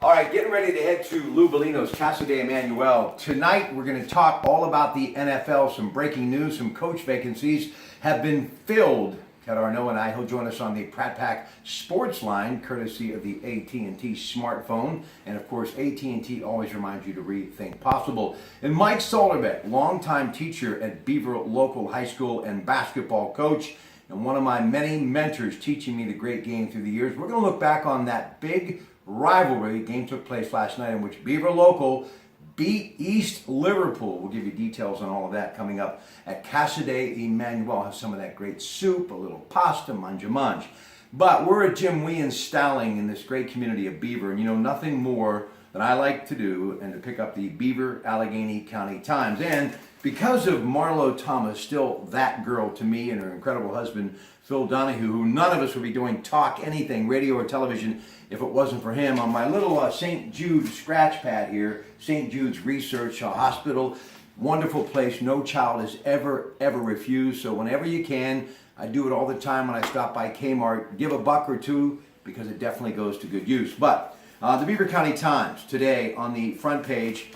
All right, getting ready to head to Lou Bellino's Casa de Emmanuel. Tonight, we're going to talk all about the NFL. Some breaking news, some coach vacancies have been filled. Ted Arnaud and I, he'll join us on the Pratte Sports Line, courtesy of the AT&T smartphone. And of course, AT&T always reminds you to rethink possible. And Mike Solerbeck, longtime teacher at Beaver Local High School and basketball coach, and one of my many mentors teaching me the great game through the years. We're going to look back on that big rivalry. Game took place last night in which Beaver Local beat East Liverpool. We'll give you details on all of that coming up at Casa de Emmanuel. Have some of that great soup, a little pasta, manja. But we're at Jim Wean's Stalling in this great community of Beaver, and you know nothing more than I like to do and to pick up the Beaver Allegheny County Times. And because of Marlo Thomas, still that girl to me, and her incredible husband Phil Donahue, who none of us would be doing talk anything, radio or television, if it wasn't for him. On my little St. Jude scratch pad here, St. Jude's Research Hospital, wonderful place. No child has ever refused. So whenever you can, I do it all the time when I stop by Kmart. Give a buck or two because it definitely goes to good use. But the Beaver County Times today on the front page,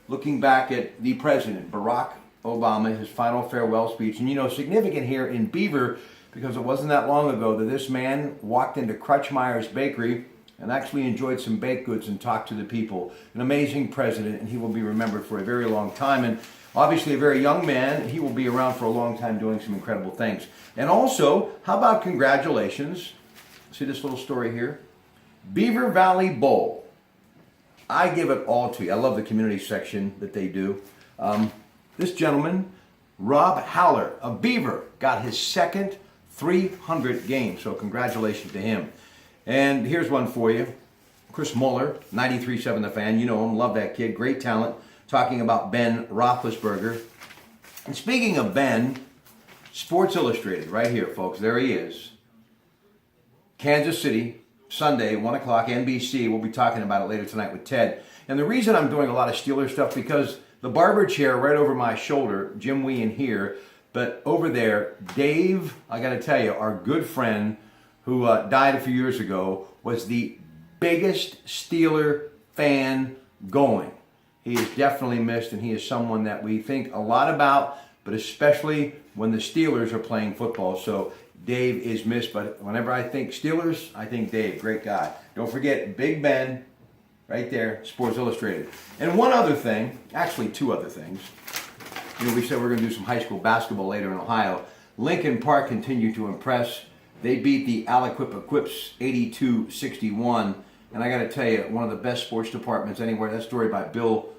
looking back at the president, Barack Obama, his final farewell speech. And you know, significant here in Beaver because it wasn't that long ago that this man walked into Crutchmeyer's Bakery and actually enjoyed some baked goods and talked to the people. An amazing president, and he will be remembered for a very long time. And obviously a very young man, he will be around for a long time doing some incredible things. And also, how about congratulations? See this little story here? Beaver Valley Bowl. I give it all to you. I love the community section that they do. This gentleman, Rob Haller of Beaver, got his second 300 game. So congratulations to him. And here's one for you. Chris Muller, 93.7 The Fan. You know him. Love that kid. Great talent. Talking about Ben Roethlisberger. And speaking of Ben, Sports Illustrated, right here, folks. There he is. Kansas City, Sunday, 1 o'clock, NBC. We'll be talking about it later tonight with Ted. And the reason I'm doing a lot of Steelers stuff, because the barber chair right over my shoulder, Jim Wean here, but over there, Dave, I got to tell you, our good friend who died a few years ago, was the biggest Steeler fan going. He is definitely missed, and he is someone that we think a lot about, but especially when the Steelers are playing football. So Dave is missed, but whenever I think Steelers, I think Dave. Great guy. Don't forget Big Ben, right there, Sports Illustrated. And one other thing, actually two other things. You know, we said we're going to do some high school basketball later in Ohio. Lincoln Park continued to impress. They beat the Aliquippa-Quips 82-61. And I got to tell you, one of the best sports departments anywhere. That story by Bill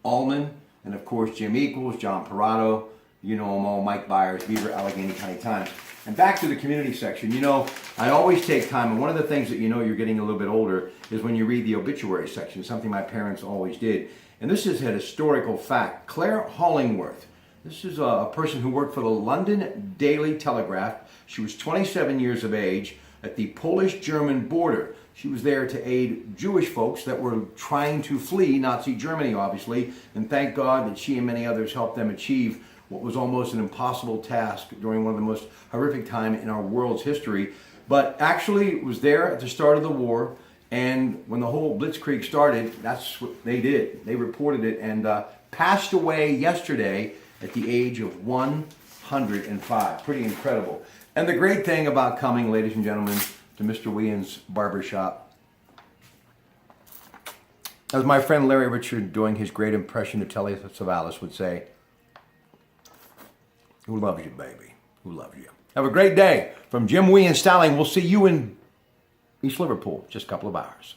Allman. And of course, Jim Equals, John Parado. You know them all, Mike Byers, Beaver Allegheny County Times. And back to the community section. You know, I always take time. And one of the things that you know you're getting a little bit older is when you read the obituary section. Something my parents always did. And this is a historical fact. Claire Hollingworth. This is a person who worked for the London Daily Telegraph. She was 27 years of age at the Polish-German border. She was there to aid Jewish folks that were trying to flee Nazi Germany, obviously. And thank God that she and many others helped them achieve what was almost an impossible task during one of the most horrific times in our world's history. But actually was there at the start of the war. And when the whole Blitzkrieg started, that's what they did. They reported it and passed away yesterday at the age of 105. Pretty incredible. And the great thing about coming, ladies and gentlemen, to Mr. Wean's barbershop, as my friend Larry Richard, doing his great impression of Telly Savalas, would say, who loves you, baby? Who loves you? Have a great day. From Jim Wean Styling, we'll see you in East Liverpool, just a couple of hours.